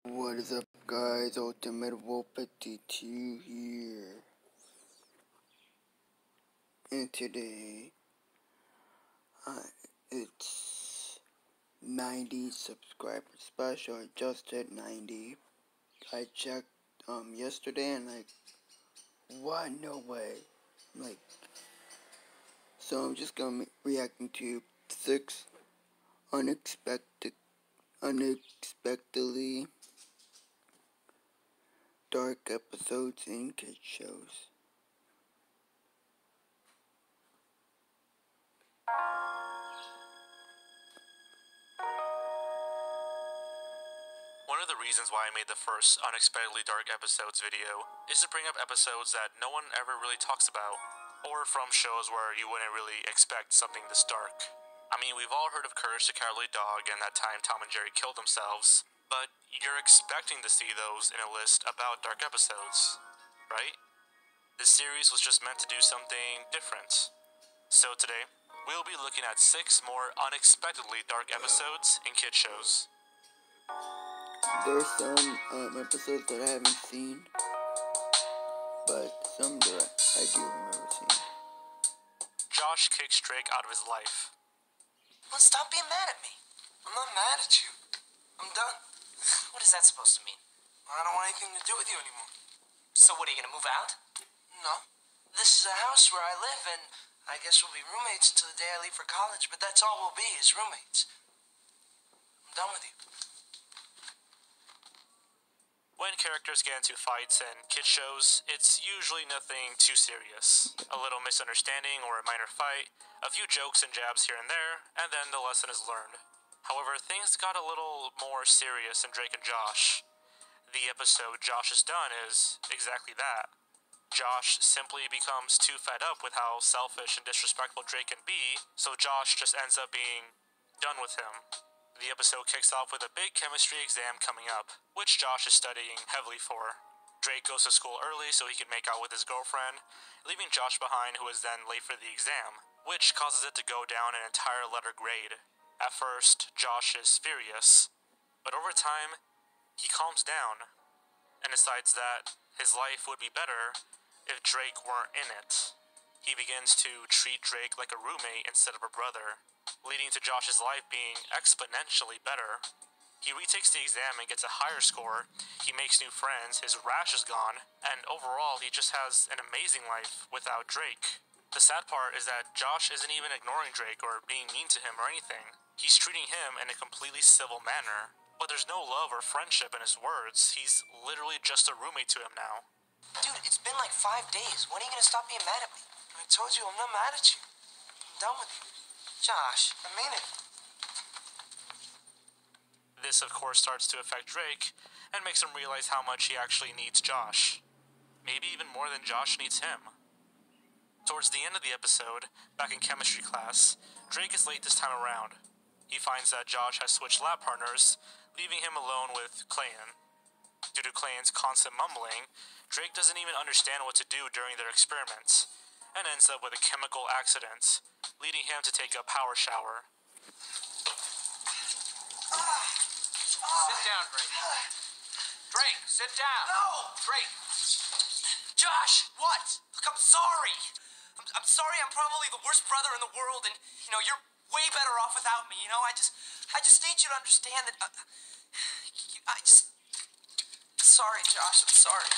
What is up, guys? Ultimate Wolf 52 here. And today, it's 90 subscriber special. I just hit 90. I checked yesterday and what? No way. So I'm just gonna be reacting to 6 unexpectedly dark episodes in kids shows. One of the reasons why I made the first Unexpectedly Dark Episodes video is to bring up episodes that no one ever really talks about, or from shows where you wouldn't really expect something this dark. I mean, we've all heard of Courage the Cowardly Dog and that time Tom and Jerry killed themselves, but you're expecting to see those in a list about dark episodes, right? This series was just meant to do something different. So today, we'll be looking at 6 more unexpectedly dark episodes in kid shows. There's some episodes that I haven't seen, but some that I do remember seeing. Josh kicks Drake out of his life. Well, stop being mad at me. I'm not mad at you. I'm done. What is that supposed to mean? I don't want anything to do with you anymore. So what, are you gonna move out? No. This is a house where I live, and I guess we'll be roommates until the day I leave for college, but that's all we'll be, is roommates. I'm done with you. When characters get into fights in kid shows, it's usually nothing too serious. A little misunderstanding or a minor fight, a few jokes and jabs here and there, and then the lesson is learned. However, things got a little more serious in Drake and Josh. The episode Josh is done is exactly that. Josh simply becomes too fed up with how selfish and disrespectful Drake can be, so Josh just ends up being done with him. The episode kicks off with a big chemistry exam coming up, which Josh is studying heavily for. Drake goes to school early so he can make out with his girlfriend, leaving Josh behind, who is then late for the exam, which causes it to go down an entire letter grade. At first, Josh is furious, but over time, he calms down and decides that his life would be better if Drake weren't in it. He begins to treat Drake like a roommate instead of a brother, leading to Josh's life being exponentially better. He retakes the exam and gets a higher score, he makes new friends, his rash is gone, and overall he just has an amazing life without Drake. The sad part is that Josh isn't even ignoring Drake or being mean to him or anything. He's treating him in a completely civil manner, but there's no love or friendship in his words. He's literally just a roommate to him now. Dude, it's been like 5 days. When are you gonna stop being mad at me? I told you I'm not mad at you. I'm done with you. Josh. I mean it. This, of course, starts to affect Drake and makes him realize how much he actually needs Josh. Maybe even more than Josh needs him. Towards the end of the episode, back in chemistry class, Drake is late this time around. He finds that Josh has switched lab partners, leaving him alone with Clayton. Due to Clayton's constant mumbling, Drake doesn't even understand what to do during their experiments, and ends up with a chemical accident, leading him to take a power shower. Sit down, Drake. Drake, sit down. No! Drake. Josh, what? Look, I'm sorry. I'm sorry. I'm probably the worst brother in the world, and you're way better off without me. I just need you to understand that. Sorry, Josh. I'm sorry.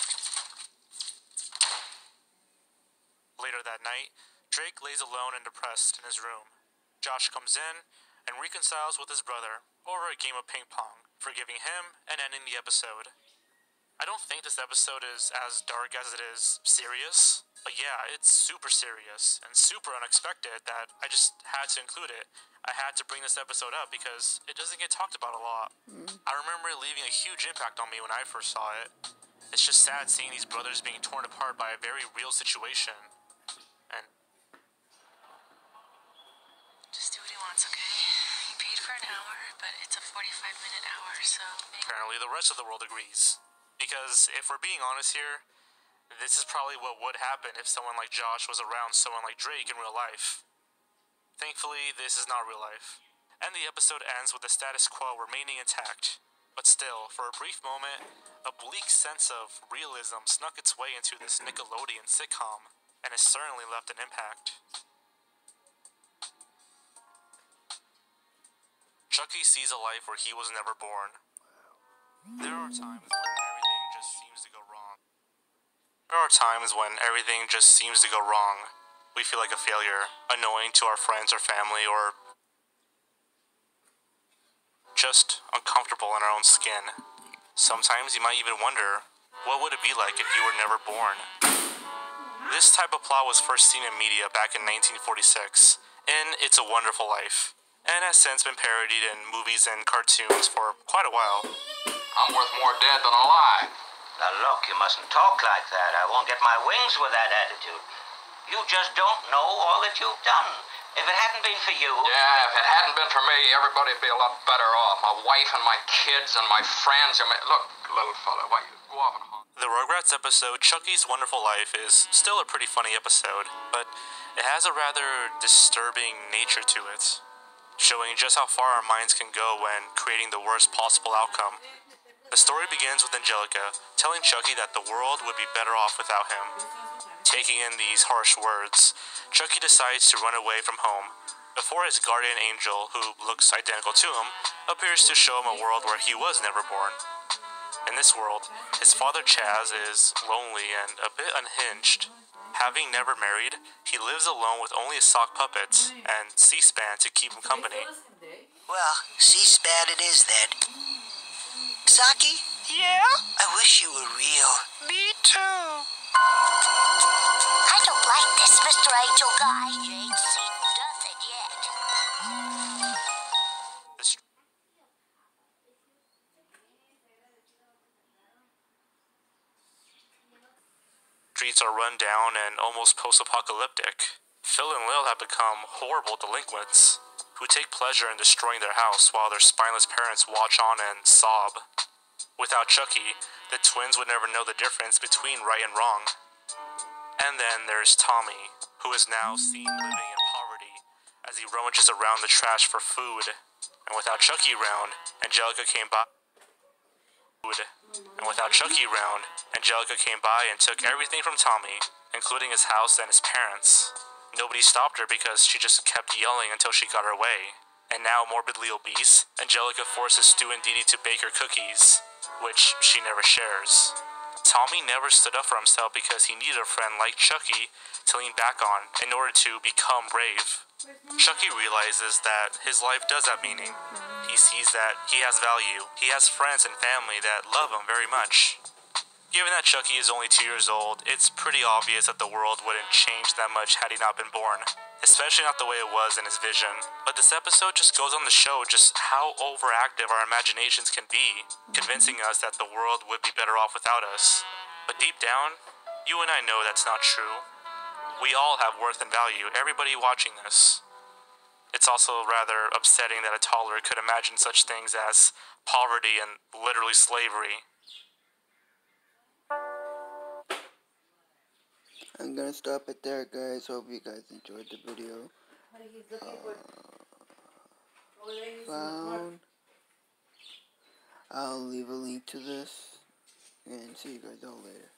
Later that night, Drake lays alone and depressed in his room. Josh comes in and reconciles with his brother over a game of ping pong, forgiving him and ending the episode. I don't think this episode is as dark as it is serious, but yeah, it's super serious and super unexpected that I just had to include it. I had to bring this episode up because it doesn't get talked about a lot. I remember it leaving a huge impact on me when I first saw it. It's just sad seeing these brothers being torn apart by a very real situation. And just do what he wants, okay? He paid for an hour, but it's a 45-minute hour, so... apparently the rest of the world agrees. Because if we're being honest here, this is probably what would happen if someone like Josh was around someone like Drake in real life. Thankfully, this is not real life. And the episode ends with the status quo remaining intact. But still, for a brief moment, a bleak sense of realism snuck its way into this Nickelodeon sitcom, and has certainly left an impact. Chucky sees a life where he was never born. There are times when everything just seems to go wrong. We feel like a failure, annoying to our friends or family, or just uncomfortable in our own skin. Sometimes you might even wonder, what would it be like if you were never born? This type of plot was first seen in media back in 1946 in It's a Wonderful Life, and has since been parodied in movies and cartoons for quite a while. I'm worth more dead than alive. Now look, you mustn't talk like that. I won't get my wings with that attitude. You just don't know all that you've done. If it hadn't been for you... Yeah, if it hadn't been for me, everybody'd be a lot better off. My wife and my kids and my friends. Look, little fella, why you go off and haunt? The Rugrats episode, Chucky's Wonderful Life, is still a pretty funny episode, but it has a rather disturbing nature to it, showing just how far our minds can go when creating the worst possible outcome. The story begins with Angelica telling Chucky that the world would be better off without him. Taking in these harsh words, Chucky decides to run away from home before his guardian angel, who looks identical to him, appears to show him a world where he was never born. In this world, his father Chaz is lonely and a bit unhinged. Having never married, he lives alone with only a sock puppet and C-SPAN to keep him company. Well, C-SPAN it is then. Saki? Yeah? I wish you were real. Me too. I don't like this, Mr. Angel Guy. You ain't seen nothing yet. The streets are run down and almost post-apocalyptic. Phil and Lil have become horrible delinquents who take pleasure in destroying their house while their spineless parents watch on and sob. Without Chucky, the twins would never know the difference between right and wrong. And then there's Tommy, who is now seen living in poverty as he rummages around the trash for food. And without Chucky around, Angelica came by and took everything from Tommy, including his house and his parents. Nobody stopped her because she just kept yelling until she got her way. And now morbidly obese, Angelica forces Stu and Dee Dee to bake her cookies, which she never shares. Tommy never stood up for himself because he needed a friend like Chucky to lean back on in order to become brave. Chucky realizes that his life does have meaning. He sees that he has value. He has friends and family that love him very much. Given that Chucky is only 2 years old, it's pretty obvious that the world wouldn't change that much had he not been born, especially not the way it was in his vision. But this episode just goes on to show just how overactive our imaginations can be, convincing us that the world would be better off without us. But deep down, you and I know that's not true. We all have worth and value, everybody watching this. It's also rather upsetting that a toddler could imagine such things as poverty and literally slavery. I'm gonna stop it there, guys. Hope you guys enjoyed the video. I'll leave a link to this, and see you guys all later.